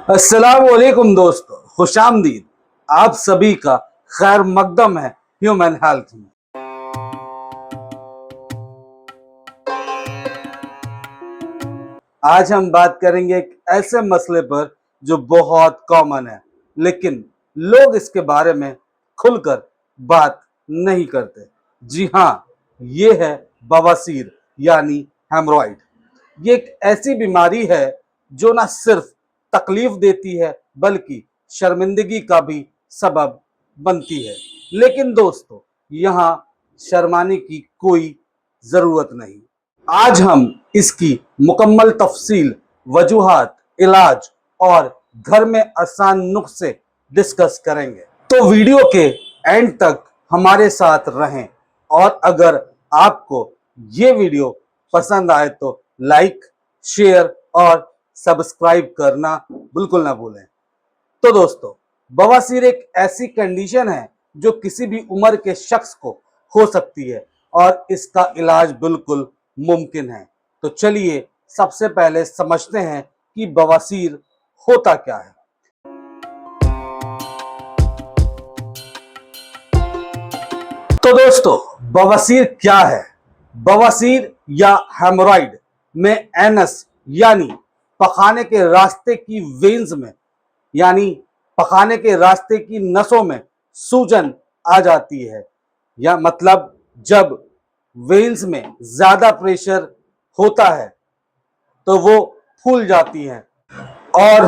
अस्सलामुअलैकुम दोस्तों, खुशामदीद। आप सभी का खैर मकदम है ह्यूमन हेल्थ में। आज हम बात करेंगे एक ऐसे मसले पर जो बहुत कॉमन है, लेकिन लोग इसके बारे में खुलकर बात नहीं करते। जी हाँ, ये है बवासीर यानी हेमरॉइड। ये एक ऐसी बीमारी है जो ना सिर्फ तकलीफ देती है बल्कि शर्मिंदगी का भी सबब बनती है। लेकिन दोस्तों, यहाँ शर्माने की कोई जरूरत नहीं। आज हम इसकी मुकम्मल तफसील, वजूहात, इलाज और घर में आसान नुस्खे डिस्कस करेंगे। तो वीडियो के एंड तक हमारे साथ रहें और अगर आपको ये वीडियो पसंद आए तो लाइक, शेयर और सब्सक्राइब करना बिल्कुल ना भूलें। तो दोस्तों, बवासीर एक ऐसी कंडीशन है जो किसी भी उम्र के शख्स को हो सकती है और इसका इलाज बिल्कुल मुमकिन है। तो चलिए सबसे पहले समझते हैं कि बवासीर होता क्या है। तो दोस्तों, बवासीर क्या है? बवासीर या हेमोरॉइड में एनस यानी पखाने के रास्ते की वेन्स में यानी पखाने के रास्ते की नसों में सूजन आ जाती है, या मतलब जब वेन्स में ज्यादा प्रेशर होता है तो वो फूल जाती हैं और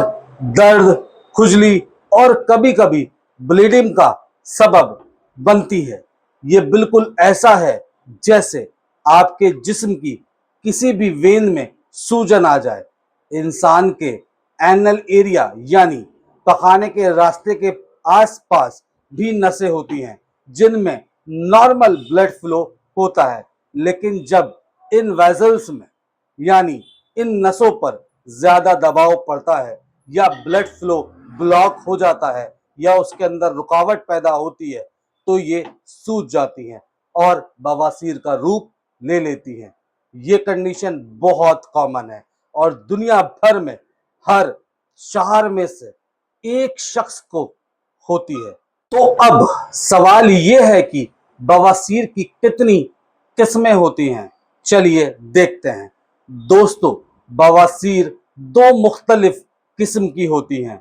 दर्द, खुजली और कभी कभी ब्लीडिंग का सबब बनती है। ये बिल्कुल ऐसा है जैसे आपके जिस्म की किसी भी वेन में सूजन आ जाए। इंसान के एनल एरिया यानी पखाने के रास्ते के आसपास भी नसें होती हैं जिनमें नॉर्मल ब्लड फ्लो होता है, लेकिन जब इन वेजल्स में यानी इन नसों पर ज्यादा दबाव पड़ता है या ब्लड फ्लो ब्लॉक हो जाता है या उसके अंदर रुकावट पैदा होती है तो ये सूज जाती हैं और बवासीर का रूप ले लेती हैं। ये कंडीशन बहुत कॉमन है और दुनिया भर में हर शहर में से एक शख्स को होती है। तो अब सवाल ये है कि बवासीर की कितनी किस्में होती हैं? चलिए देखते हैं। दोस्तों, बवासीर दो मुख्तलिफ किस्म की होती हैं।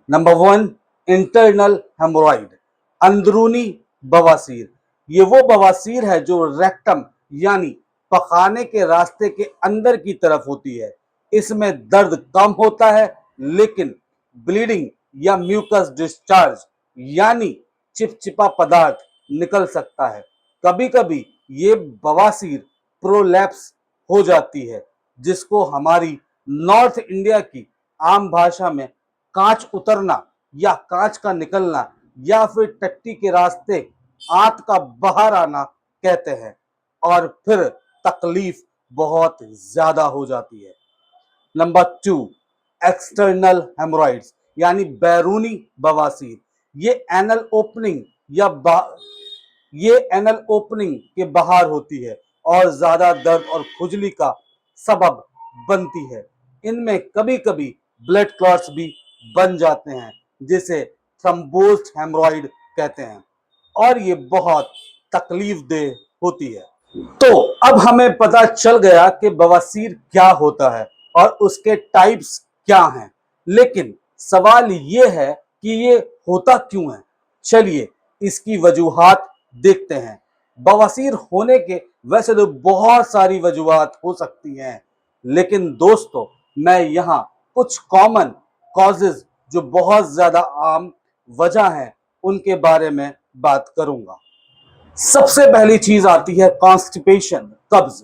नंबर 1, इंटरनल हेमोरॉइड, अंदरूनी बवासीर। ये वो बवासीर है जो रेक्टम यानी पखाने के रास्ते के अंदर की तरफ होती है। इसमें दर्द कम होता है लेकिन ब्लीडिंग या म्यूकस डिस्चार्ज यानी चिपचिपा पदार्थ निकल सकता है। कभी कभी ये बवासीर प्रोलैप्स हो जाती है, जिसको हमारी नॉर्थ इंडिया की आम भाषा में कांच उतरना या कांच का निकलना या फिर टट्टी के रास्ते आंत का बाहर आना कहते हैं और फिर तकलीफ बहुत ज्यादा हो जाती है। नंबर 2, एक्सटर्नल हेमोरॉइड्स यानी बैरूनी बवासीर। ये एनल ओपनिंग के बाहर होती है और ज्यादा दर्द और खुजली का सबब बनती है। इनमें कभी कभी ब्लड क्लॉट्स भी बन जाते हैं जिसे थ्रम्बोज्ड हेमोरॉइड कहते हैं और ये बहुत तकलीफ देह होती है। तो अब हमें पता चल गया कि बवासीर क्या होता है और उसके टाइप्स क्या हैं, लेकिन सवाल ये है कि ये होता क्यों है। चलिए इसकी वजूहात देखते हैं। बवासीर होने के वैसे तो बहुत सारी वजूहात हो सकती हैं, लेकिन दोस्तों मैं यहाँ कुछ कॉमन कॉजेज जो बहुत ज्यादा आम वजह हैं उनके बारे में बात करूंगा। सबसे पहली चीज आती है कॉन्स्टिपेशन, कब्ज।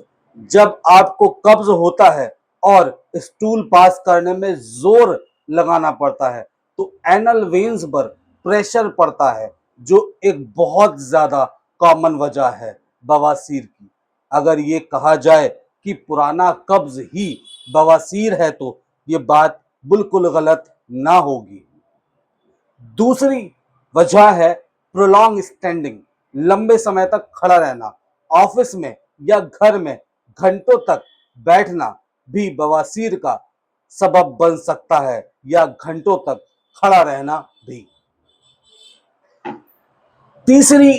जब आपको कब्ज होता है और स्टूल पास करने में जोर लगाना पड़ता है तो एनल वेन्स पर प्रेशर पड़ता है, जो एक बहुत ज्यादा कॉमन वजह है बवासीर की। अगर ये कहा जाए कि पुराना कब्ज ही बवासीर है तो ये बात बिल्कुल गलत ना होगी। दूसरी वजह है प्रोलॉन्ग स्टैंडिंग, लंबे समय तक खड़ा रहना। ऑफिस में या घर में घंटों तक बैठना भी बवासीर का सबब बन सकता है या घंटों तक खड़ा रहना भी। तीसरी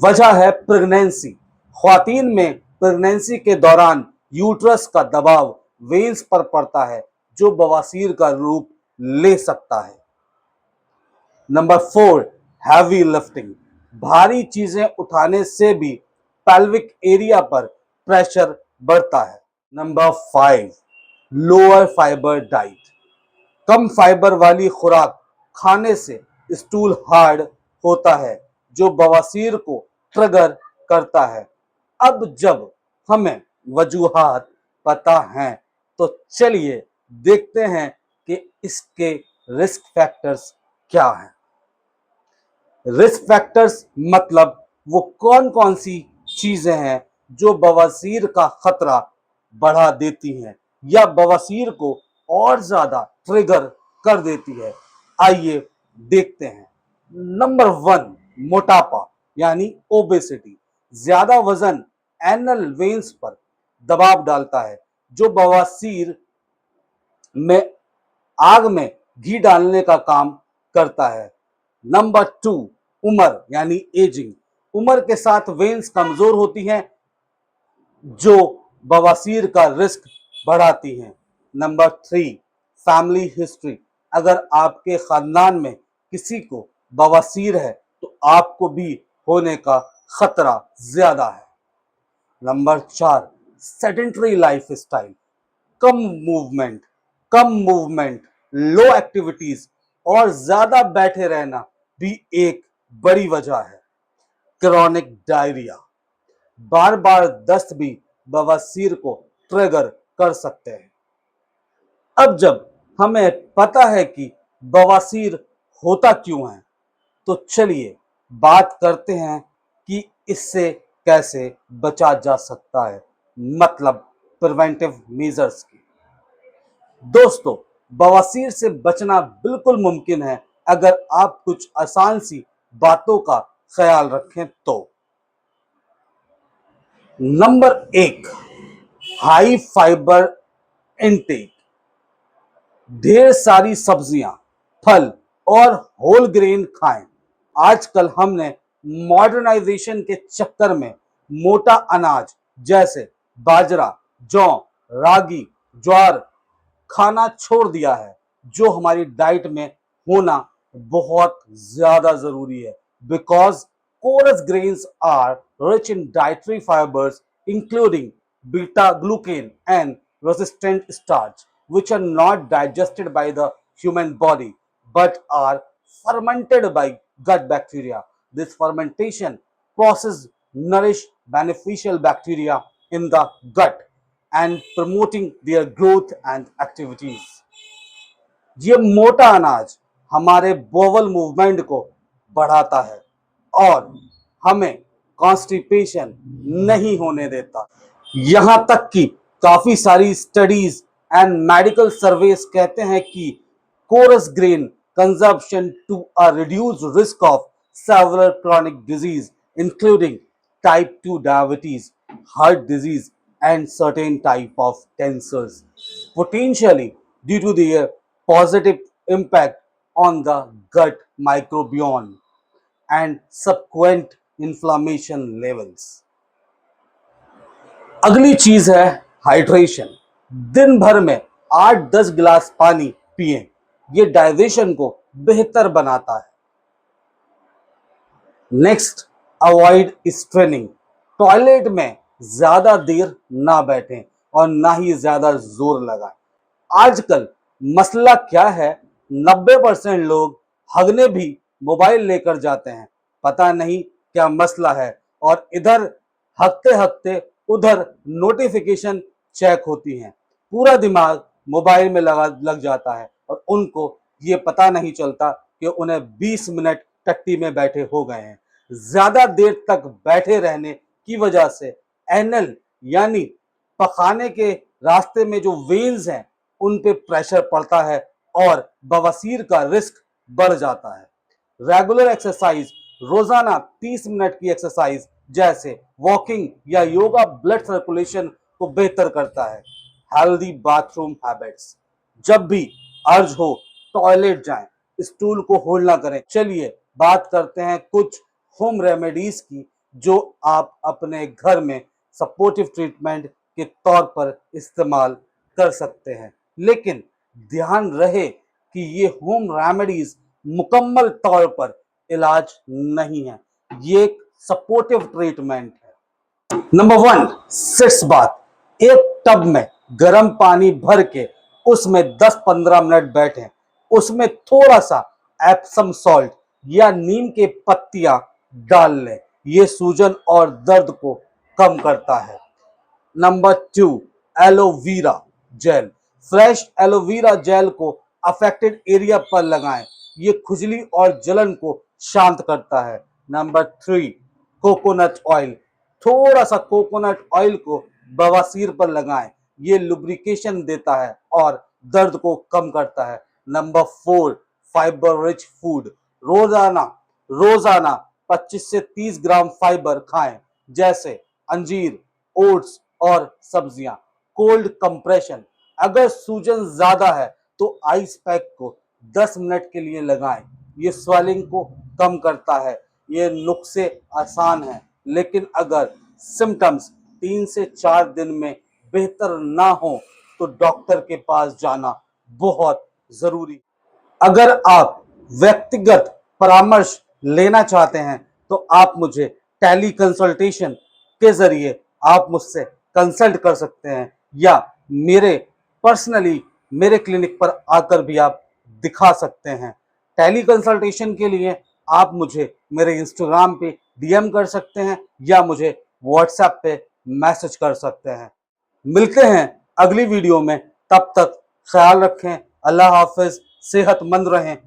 वजह है प्रेगनेंसी। ख्वातीन में प्रेगनेंसी के दौरान यूट्रस का दबाव वेन्स पर पड़ता है जो बवासीर का रूप ले सकता है। Number 4, heavy lifting. भारी चीजें उठाने से भी पेल्विक एरिया पर प्रेशर बढ़ता है। Number 5, lower fibre diet. कम फाइबर वाली खुराक खाने से स्टूल हार्ड होता है जो बवासीर को ट्रिगर करता है। अब जब हमें वजूहात पता हैं तो चलिए देखते हैं कि इसके रिस्क फैक्टर्स क्या हैं। रिस्क फैक्टर्स मतलब वो कौन कौन सी चीजें हैं जो बवासीर का खतरा बढ़ा देती हैं या बवासीर को और ज्यादा ट्रिगर कर देती है। आइए देखते हैं। नंबर 1, मोटापा यानी ओबेसिटी। ज्यादा वजन एनल वेन्स पर दबाव डालता है जो बवासीर में आग में घी डालने का काम करता है। नंबर 2, उम्र यानी एजिंग। उम्र के साथ वेन्स कमजोर होती हैं जो बवासीर का रिस्क बढ़ाती हैं। Number 3, family history. अगर आपके खानदान में किसी को बवासीर है तो आपको भी होने का खतरा ज्यादा है। Number 4, sedentary lifestyle. कम मूवमेंट लो एक्टिविटीज और ज्यादा बैठे रहना भी एक बड़ी वजह है। Chronic diarrhoea. बार बार दस्त भी बवासीर को ट्रिगर कर सकते हैं। अब जब हमें पता है कि बवासीर होता क्यों है तो चलिए बात करते हैं कि इससे कैसे बचा जा सकता है, मतलब प्रिवेंटिव मेजर्स की। दोस्तों, बवासीर से बचना बिल्कुल मुमकिन है अगर आप कुछ आसान सी बातों का ख्याल रखें तो। Number 1, high fibre intake. ढेर सारी सब्जियां, फल और होल ग्रेन खाएं। आजकल हमने मॉडर्नाइजेशन के चक्कर में मोटा अनाज जैसे बाजरा, जौ, रागी, ज्वार खाना छोड़ दिया है जो हमारी डाइट में होना बहुत ज्यादा जरूरी है। Because coarse grains are rich in dietary fibres including beta glucan and resistant starch which are not digested by the human body but are fermented by gut bacteria. This fermentation process nourish beneficial bacteria in the gut and promoting their growth and activities. ये मोटा अनाज हमारे bowel movement को बढ़ाता है और हमें constipation नहीं होने देता। यहां तक कि काफी सारी स्टडीज एंड मेडिकल सर्वेस कहते हैं कि coarse grain consumption to a reduce risk of several chronic disease including type 2 diabetes, heart disease and certain type of cancers, potentially due to their positive impact on the gut microbiome and subsequent inflammation levels. अगली चीज है hydration. दिन भर में 8-10 गिलास पानी पिएं। ये डाइजेशन को बेहतर बनाता है। Next, avoid straining. टॉयलेट में ज्यादा देर ना बैठें और ना ही ज्यादा जोर लगाएं। आजकल मसला क्या है, 90% लोग हगने भी मोबाइल लेकर जाते हैं। पता नहीं क्या मसला है और इधर हगते हगते उधर नोटिफिकेशन चेक होती हैं। पूरा दिमाग मोबाइल में लग जाता है और उनको ये पता नहीं चलता कि उन्हें 20 मिनट टट्टी में बैठे हो गए हैं। ज्यादा देर तक बैठे रहने की वजह से एनल यानी पखाने के रास्ते में जो वेन्स हैं उन पे प्रेशर पड़ता है और बवासीर का रिस्क बढ़ जाता है। रेगुलर एक्सरसाइज, रोजाना 30 मिनट की एक्सरसाइज जैसे वॉकिंग या योगा ब्लड सर्कुलेशन को बेहतर करता है। Healthy bathroom habits. जब भी अर्ज हो टॉयलेट जाएं, स्टूल को होल्ड ना करें। चलिए बात करते हैं कुछ होम रेमेडीज की जो आप अपने घर में सपोर्टिव ट्रीटमेंट के तौर पर इस्तेमाल कर सकते हैं। लेकिन ध्यान रहे कि ये होम रेमेडीज मुकम्मल तौर पर इलाज नहीं है, ये एक सपोर्टिव ट्रीटमेंट है। Number 1, sitz bath. एक टब में गर्म पानी भर के उसमें 10-15 मिनट बैठें, उसमें थोड़ा सा एप्सम सॉल्ट या नीम के पत्तियां डाल लें, ये सूजन और दर्द को कम करता है। Number 2, aloe vera gel. Fresh aloe vera gel को अफेक्टेड एरिया पर लगाएं, ये खुजली और जलन को शांत करता है। Number 3, coconut oil. थोड़ा सा कोकोनट ऑयल को बवासीर पर लगाएं, ये लुब्रिकेशन देता है और दर्द को कम करता है। Number 4, fibre rich food. रोजाना रोजाना 25 से 30 ग्राम फाइबर खाएं, जैसे अंजीर, ओट्स और सब्जियां। Cold compression. अगर सूजन ज्यादा है तो आइस पैक को 10 मिनट के लिए लगाएं, ये स्वेलिंग को कम करता है। ये नुस्खे आसान है, लेकिन अगर सिम्टम्स 3 से 4 दिन में बेहतर ना हो तो डॉक्टर के पास जाना बहुत जरूरी। अगर आप व्यक्तिगत परामर्श लेना चाहते हैं तो आप मुझे टेली कंसल्टेशन के जरिए आप मुझसे कंसल्ट कर सकते हैं, या मेरे पर्सनली मेरे क्लिनिक पर आकर भी आप दिखा सकते हैं। टेली कंसल्टेशन के लिए आप मुझे मेरे इंस्टाग्राम पे डीएम कर सकते हैं या मुझे व्हाट्सएप पे मैसेज कर सकते हैं। मिलते हैं अगली वीडियो में, तब तक ख्याल रखें। अल्लाह हाफिज, सेहतमंद रहें।